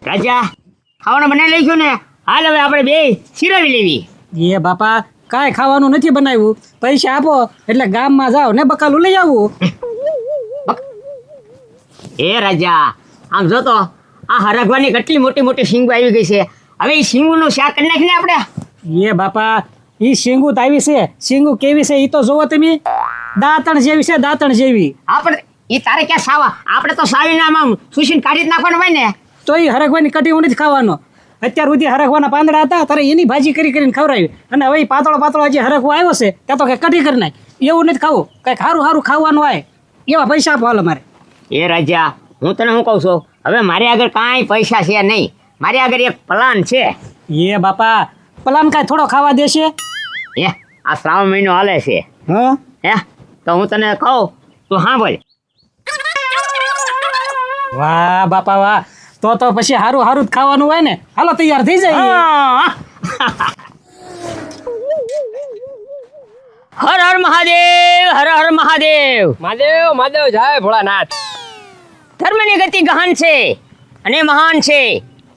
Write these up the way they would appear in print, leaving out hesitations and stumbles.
રાજા ખાવાનું બનાવી લઈશું ને. હાલ હવે આપણે બે સિરાવી લેવી. એ બાપા કાંઈ ખાવાનું નથી બનાવ્યું, પૈસા આપો એટલે ગામમાં જાઓ ને બકાલું લઈ આવું. એ રાજા આમ જો તો આ હરગવાની કેટલી મોટી મોટી શીંગો આવી ગઈ છે. હવે એ શીંગુનું શાક કરી નાખીને આપણે. એ બાપા ઈ શીંગું તો આવી છે, શીંગું કેવી છે ઈ તો જોવો તમે. દાંતણ જેવી છે, દાંતણ જેવી. આપણે એ તારે ક્યાં સાવા, આપણે તો સાવીને આમ સુશીને કાઢી જ નાખવાનું હોય ને. તો એ હરગવાની કઢી નથી ખાવાનો. અત્યાર સુધી હરગવાના પાંદડા હતા તારે એની ભાજી કરીને ખવડાવી, અને હવે પાતળો પાતળો જે હરગવો આવ્યો છે ત્યાં તો કે કઢી કરી નાખ. એવું નથી ખાવું, કંઈક સારું સારું ખાવાનું આવે એવા પૈસા આપો હાલ અમારે. એ રાજા હું તને શું કહું છું, હવે મારી આગળ કાંઈ પૈસા છે નહીં, મારી આગળ એક પ્લાન છે. એ બાપા પલાન કાંઈ થોડો ખાવા દેશે? એ આ શ્રાવણ મહિનો હાલે છે હા હે, તો હું તને કહું તું હા બોલ. વાહ બાપા વાહ, તો પછી સારું સારું જ ખાવાનું હોય ને. હાલો તૈયાર થઈ જાય. હર હર મહાદેવ, હર હર મહાદેવ. મહાદેવ મહાદેવ જય ભોળાનાથ. ધર્મની ગતિ ગહન છે અને મહાન છે.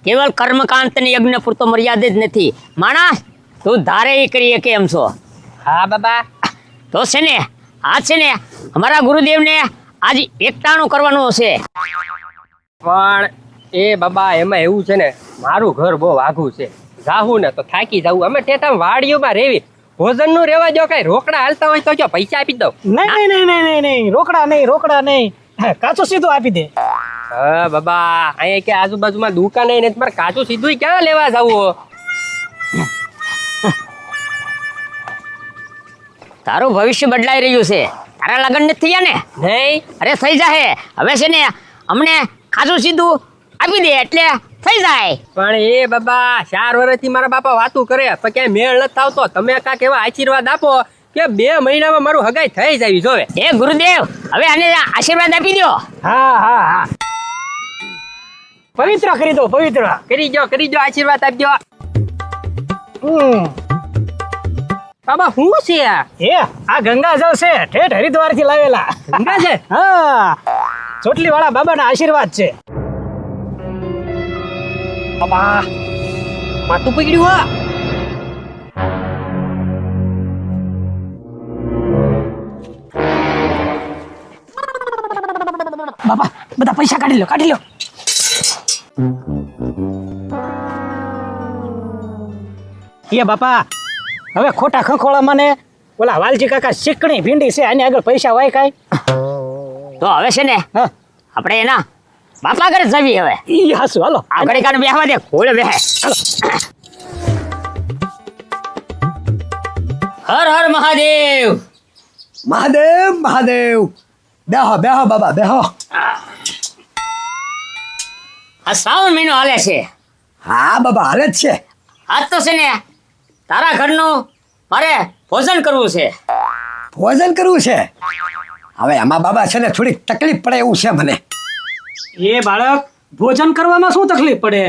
કેવલ કર્મકાંત અને યજ્ઞ પૂરતો મર્યાદિત નથી. માણસ તું ધારે એ કરીએ કે એમ છો. હા બાબા. તો છે ને આ છે ને અમારા ગુરુદેવને આજ એકટાણું કરવાનું છે. પણ એ બાબા એમાં એવું છે ને, મારું ઘર બહુ આઘું છે, જાવું ને તો થાકી જાવું. અમે ઠેઠા વાડીઓમાં રેવી, ભોજન નું રેવા જો કઈ રોકડા હાલતા હોય તો જો પૈસા આપી દઉં. નહીં રોકડા નહીં, કાચું સીધું આપી દે. હા બાબા, અહીંયા કે આજુબાજુમાં દુકાન નહીં, તમારે કાચું સીધું ક્યાં લેવા જાવું? તારું ભવિષ્ય બદલાઈ રહ્યું છે. તારા લગ્ન નથી થયા ને? નહીં. અરે થઈ જાય. હવે છે ને અમને ખાસું સીધું આપી દે એટલે થઈ જાય. પણ એ બાબા 4 વર્ષથી મારા બાપા વાતું કરે પણ ક્યાંય મેળ નથી આવતો. તમે કાંઈક એવા આશીર્વાદ આપો કે 2 મહિનામાં મારું હગાઈ થઈ જાય. જોવે એ ગુરુદેવ હવે આને આશીર્વાદ આપી દો. હા પવિત્ર કરી દો, પવિત્ર કરી દો આશીર્વાદ આપજો. બાબા શું છે આ? આ ગંગાજળ છે, ઠેઠ હરિદ્વાર થી લાવેલા. ગંગા છે? હા, ચોટલી વાળા બાબાના આશીર્વાદ છે. બાબા માથું પકડ્યું હો. બાબા બધા પૈસા કાઢી લો. એ બાપા હવે ખોટા ખંખોળા મને ઓલા વાલજી કાકા શીકણી ભીંડી છે, આની આગળ પૈસા વાય કાય? તો હવે છે ને હા આપણે એના બાપા ઘરે જવી. હવે ઈ હાસુ હાલો આગળ કાને બેહવા દે, ખોળે બેહે. હર હર મહાદેવ. મહાદેવ બેહો બાબા બેહો. આ શ્રાવણ મહિનો હાલે છે. હા બાબા હાલે જ છે. આજ તો છે ને તારા ઘરનું મારે ભોજન કરવું છે. ભોજન કરવું છે? હવે એમાં બાબા છે ને થોડીક તકલીફ પડે એવું છે મને. એ બાળક ભોજન કરવામાં શું તકલીફ પડે?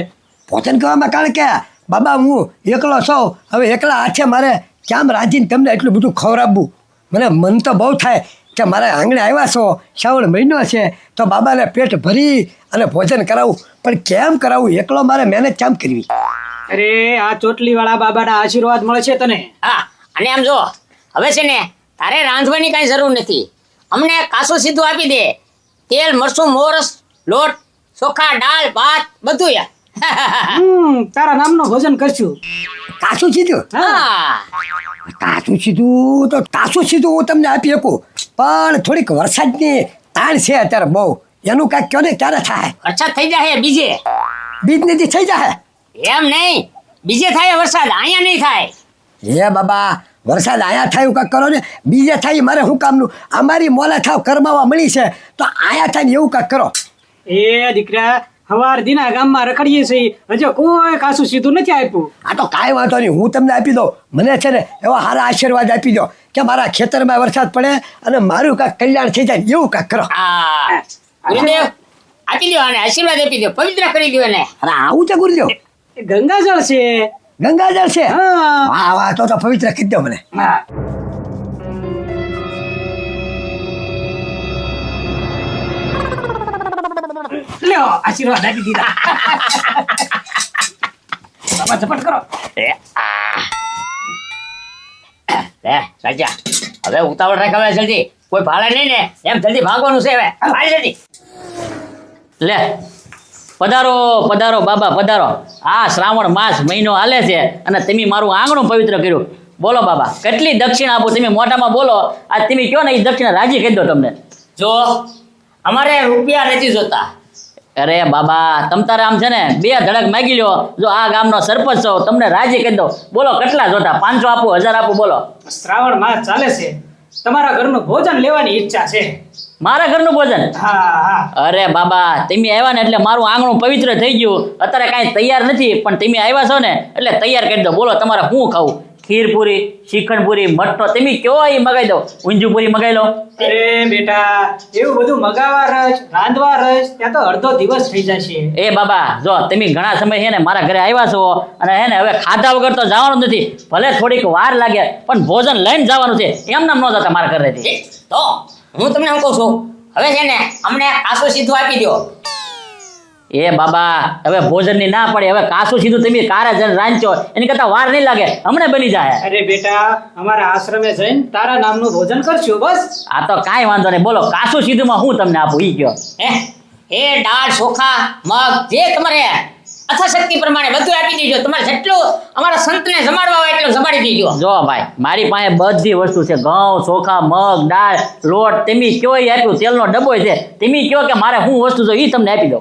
ભોજન કરવામાં કારણ કે બાબા હું એકલો છું. હવે એકલા હાથે મારે કેમ રાજીને તમને એટલું બધું ખવડાવવું? મને મન તો બહુ થાય કે મારા આંગણે આવ્યા છો, શ્રાવણ મહિનો છે તો બાબાને પેટ ભરી અને ભોજન કરાવું, પણ કેમ કરાવું? એકલો મારે મહેનત કેમ કરવી? અરે આ ચોટલી વાળા બાબાના આશીર્વાદ મળે છે તને. હા અને આમ જો હવે છે ને તારે રાંધવાની કાંઈ જરૂર નથી. અમને કાસું સીધું આપી દે. તેલ મરચું મોરસ લોટ ચોખા દાળ ભાત બધું યાર. તારા નામનું ભોજન કરશું. કાચું સીધું? હા કાચું સીધું હું તમને આપી શકું, પણ થોડીક વરસાદની તાણ છે અત્યારે બહુ. એનું કાંઈક કહો ને ક્યારે થાય? વરસાદ થઈ જાય બીજે. બીજ નથી થઈ જાય? એમ નહીં, બીજે થાય વરસાદ, અહીંયા નહીં થાય. હે બાબા, વરસાદ આયા થાય એવું કાંઈક કરો ને. બીજે થાય મારે શું કામનું? અમારી મોલે થાવ કરમાવા મળી છે તો આયા થાય ને એવું કાંઈક કરો. એ દીકરા હવાર દીના ગામમાં રખડીએ છીએ, હજુ કોઈ કાસું સીધું નથી આપ્યું. આ તો કાંઈ વાંધો નહીં, હું તમને આપી દઉં. મને છે ને એવા સારા આશીર્વાદ આપી દો કે મારા ખેતરમાં વરસાદ પડે અને મારું કાંઈક કલ્યાણ થઈ જાય એવું કાંઈક કરો. હા ગુરુદેવ આપી દો અને આશીર્વાદ આપી દો, પવિત્ર કરી દો એને. અરે આવું છે ગુરુદેવ? એ ગંગાજળ છે. ગંગાજળ છે? હા વાહ વાહ, તો પવિત્ર કરી દો મને. હા. લે લ્યો આશીર્વાદ આપી દીધા બાપા ઝપટ કરો એ આ લે રાજા હવે ઉતાવળ રાખ હવે જલ્દી કોઈ ભાડે નહીં ને એમ જલ્દી ભાગવાનું છે હવે ભાઈ જલ્દી લે પધારો પધારો બાબા પધારો આ શ્રાવણ માસ મહિનો હાલે છે અને તમે મારું આંગણું પવિત્ર કર્યું બોલો બાબા કેટલી દક્ષિણ આપો તમે મોઢામાં બોલો આ તમે કયો ને એ દક્ષિણ રાજી કહી દો તમને જો અમારે રૂપિયા નથી જોતા અરે બાબા તમ તારે આમ છે ને 2 ધડક માગી લ્યો જો આ ગામનો સરપંચ છો તમને રાજી કહી દો બોલો કેટલા જોતા 500 આપો 1000 આપો બોલો શ્રાવણ માસ ચાલે છે તમારા ઘરનું ભોજન લેવાની ઈચ્છા છે મારા ઘરનું ભોજન હા અરે બાબા તમે આવ્યા ને એટલે મારું આંગણું પવિત્ર થઈ ગયું અત્યારે કાંઈ તૈયાર નથી પણ તમે આવ્યા છો ને એટલે તૈયાર કરી દો બોલો તમારે શું ખાવું ખીરપુરી શ્રીખંડપુરી મઠનો તમે કયો એ મગાવી દો ઊંધિયું મગાવી લો અરે બેટા એવું બધું મગાવવા રસ રાંધવા રસ ત્યાં તો અડધો દિવસ થઈ જશે એ બાબા જો તમે ઘણા સમય છે ને મારા ઘરે આવ્યા છો અને હે ને હવે ખાધા વગર તો જવાનું નથી ભલે થોડીક વાર લાગે પણ ભોજન લઈને જવાનું છે એમ નામ ન જતા મારા ઘરેથી તો હું તમને શું કહું છું હવે છે ને અમને કાસું સીધું આપી દો એ બાબા હવે ભોજનની ના પડે હવે કાસું સીધું તમે કારે જઈને રાંધો એની કરતા વાર નહીં લાગે હમણાં બની જાય અરે બેટા અમારા આશ્રમે જઈને તારા નામનું ભોજન કરશું બસ આ તો કાંઈ વાંધો નહીં બોલો કાસું સીધુંમાં હું તમને આપું ઈ ગયો એ દાળ ચોખા મગ જે તમારે અથાશક્તિ પ્રમાણે બધું આપી દીજો તમારે જેટલું અમારા સંતને જમાડવા હોય એટલું જમાડી દીજો જો ભાઈ મારી પાસે બધી વસ્તુ છે ઘઉં ચોખા મગ દાળ લોટ તમે કયો ઈ આપ્યું તેલનો ડબ્બો છે તમે કયો કે મારે શું વસ્તુ જો ઈ તમને આપી દો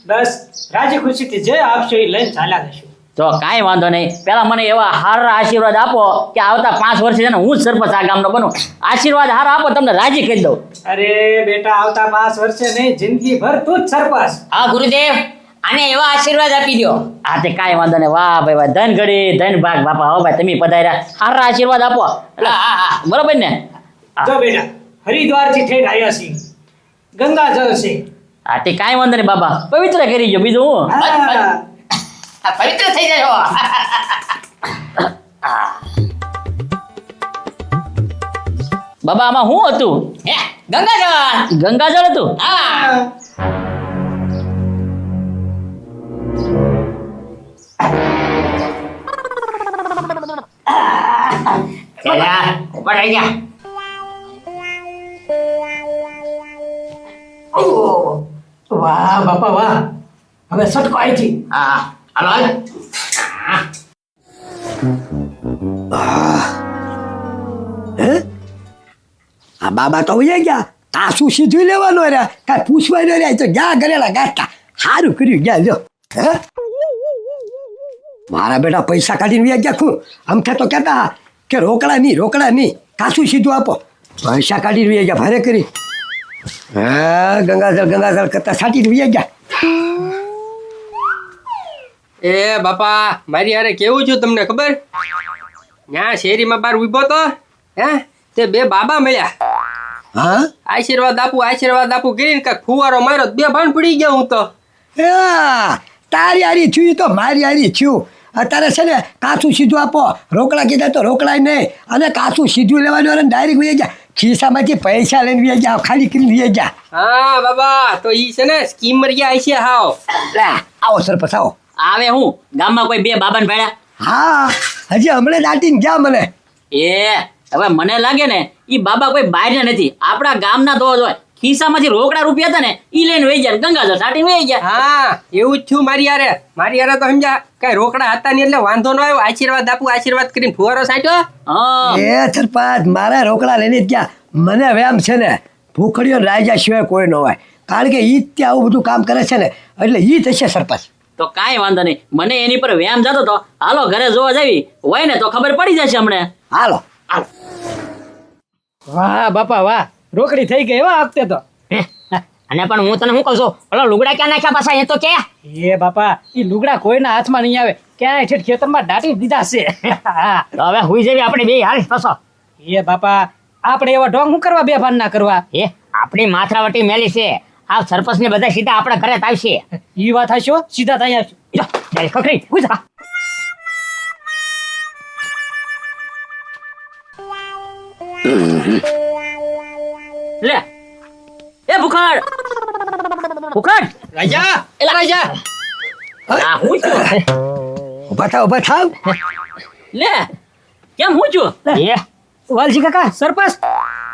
બસ રાજી ખુશીથી જે આપશો એ લઈને ચાલ્યા જશું જો કાંઈ વાંધો નહીં પેલા મને એવા હારા આશીર્વાદ આપો કે આવતા 5 વર્ષે છે ને હું જ સરપંચ આ ગામનો બનું આશીર્વાદ હારા આપો તમને રાજી કરી દઉં અરે બેટા આવતા 5 વર્ષે નહીં જિંદગી ભર તું જ સરપંચ હા ગુરુદેવ આને એવા આશીર્વાદ આપી દો હા તે કાંઈ વાંધો નહીં વાહ ભાઈ વાહ ધન ઘડી ધન ભાગ બાપા હો ભાઈ તમે પધાર્યા હારા આશીર્વાદ આપો હા બરોબર ને જો બેટા હરિદ્વારથી ઠેઠ આવ્યા છીએ ગંગા જળ છે હા તે કાંઈ વાંધો નહીં બાબા પવિત્ર કરી ગયો બીજું હું પવિત્ર થઈ જાય બાબા આમાં શું હતું ગંગાજળ હતું વાહ બાપા વાહ હવે સટકો આવી છે હા હાલો હાલ હે આ બાબા તો વહી ગયા કાસું સીધું લેવાનો રહ્યા કાંઈ પૂછવાય ન રહ્યા તો ગયા ગરેલા ગાતા સારું કર્યું ગયા લ્યો હે મારા બેટા પૈસા કાઢીને વ્યા ગયા ખું અમથે તો કહેતા કે રોકડા નહીં કાસું સીધું આપો પૈસા કાઢીને વ્યા ગયા ભારે કરી હા ગંગાજળ કરતા છાંટીને વ્યા ગયા એ બાપા મારી હારે કેવું છું તમને ખબર ત્યાં શેરીમાં બાર ઉભો તો હે તે 2 બાબા મળ્યા હા આશીર્વાદ આપું કરીને કાંઈક ફુવારો માર્યો 2 ભાન પડી ગયા હું તો હા તારી હારી થયું તો મારી હારી થયું અત્યારે છે ને કાચું સીધું આપો રોકડા કીધા તો રોકડા નહીં અને કાચું સીધું લેવાનું અને ડાયરેક્ટ વહી ગયા ખિસ્સામાંથી પૈસા લઈને વહી ગયા ખાલી કરીને વહી ગયા હા બાબા તો ઈ છે ને સ્કીમર ગયા છે હાવ લે આવો સરપંચ આવો આવે હું ગામમાં કોઈ 2 બાબાને ભાડ્યા હા હજી હમણાં દાટીને ગયા મને એ હવે મને લાગે ને ઈ બાબા કોઈ બહારના નથી આપણા ગામના તો હોય ખિસ્સામાંથી રોકડા રૂપિયા હતા ને ઈ લઈને વહી ગયા ગંગાજળ છાંટીને વહી ગયા હા એવું જ થયું મારી હારે તો સમજા કઈ રોકડા હતા નહીં એટલે વાંધો ન આવ્યો આશીર્વાદ કરીને ફુવારો સાંટ્યો હા એ સરપંચ મારા રોકડા લઈને જ ગયા મને વેમ છે ને ભૂખડીઓ રાજા સિવાય કોઈ ન હોય કારણ કે ઈ જ ત્યાં આવું બધું કામ કરે છે ને એટલે ઈ થશે સરપંચ તો કાંઈ વાંધો નહીં મને એની પર વ્યાયામ જતો તો હાલો ઘરે જોવા જાવી હોય ને તો ખબર પડી જશે હમણે હાલો વાહ બાપા વાહ રોકડી થઈ ગઈ એવા હપ્તે તો અને પણ હું તને શું કહું છું ઓલો લુગડા ક્યાં નાખ્યા પાછા એ તો કે એ બાપા એ લુગડા કોઈના હાથમાં નહીં આવે ક્યાંય ઠેઠ ખેતરમાં દાટી દીધા છે તો હવે હુઈ જવી આપણે 2 હાલ પાછો એ બાપા આપણે એવા ઢોંગ શું કરવા 2 ભાન ના કરવા એ આપણી માથરાવટી મેલી છે આ સરપંચ ને બધા સીધા આપણા ઘરે જ આવશે ઈ વાત હશો સીધા થઈ આવશું ખખરી ગુજા લે એ ભૂખડ ઉખડ રાજા એલા રાજા આ હું છું ઊભા થાવ લે કેમ હું છું એ વાલજી કાકા સરપંચ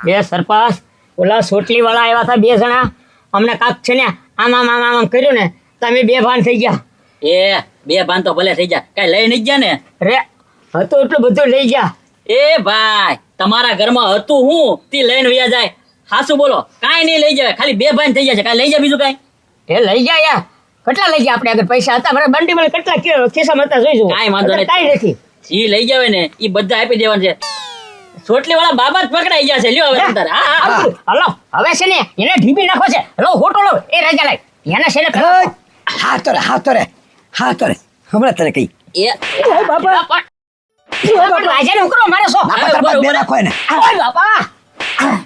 બે સરપાસ ઓલા સોટલી વાળા આવ્યા હતા 2 જણા અમને કાક છે ને આમ કર્યું ને તમે 2 ભાન થઈ ગયા એ 2 ભાન તો ભલે થઈ ગયા કઈ લઈ નહીં ગયા ને રે હતું એટલું બધું લઈ ગયા એ ભાઈ તમારા ઘરમાં હતું હું તી લઈને વયા જાય હાસુ બોલો કાઈ નહીં લઈ જાય ખાલી 2 ભાન થઈ ગયા છે કાઈ લઈ જાય બીજું કાઈ એ લઈ ગયા યાર કેટલા લઈ ગયા આપણે આગળ પૈસા હતા મારા બંડી માં કેટલા ખિસ્સામાં હતા જોઈશું કાઈ વાંધો નહીં કાઈ નથી ઈ લઈ જાવે ને ઈ બધા આપી દેવાનું છે સોટલી વાળા બાબા જ પકડાઈ ગયા છે લ્યો હવે અંદર હલો હવે છે ને એને ઢીપી નાખો છે હલો હોટો લો એ રાજા લાય એને છે ને હા તો રે હમણાં તને કહી એ બાપા રાજાને ઉકરો મારે સો બે રાખો એને ઓય બાપા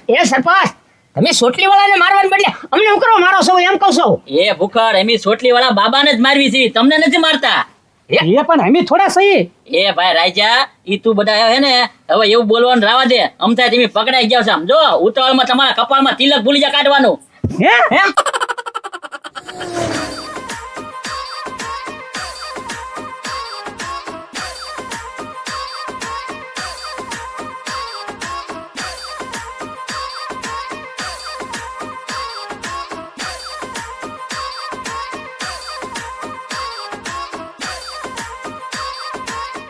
એ સરપંચ તમે સોટલી વાળાને મારવાને બદલે અમને ઉકરો મારો છો એમ કહો છો એ ભૂખડ એમી સોટલી વાળા બાબાને જ મારવી છે તમને નથી મારતા એ પણ અમે થોડા સહી એ ભાઈ રાજા ઈ તું બધા હે ને હવે એવું બોલવાનું રાવા દે અમથા તમે પકડાઈ ગયા છો સમજો ઉતાવળમાં તમારા કપાળમાં તિલક ભૂલી જા કાઢવાનું હે હે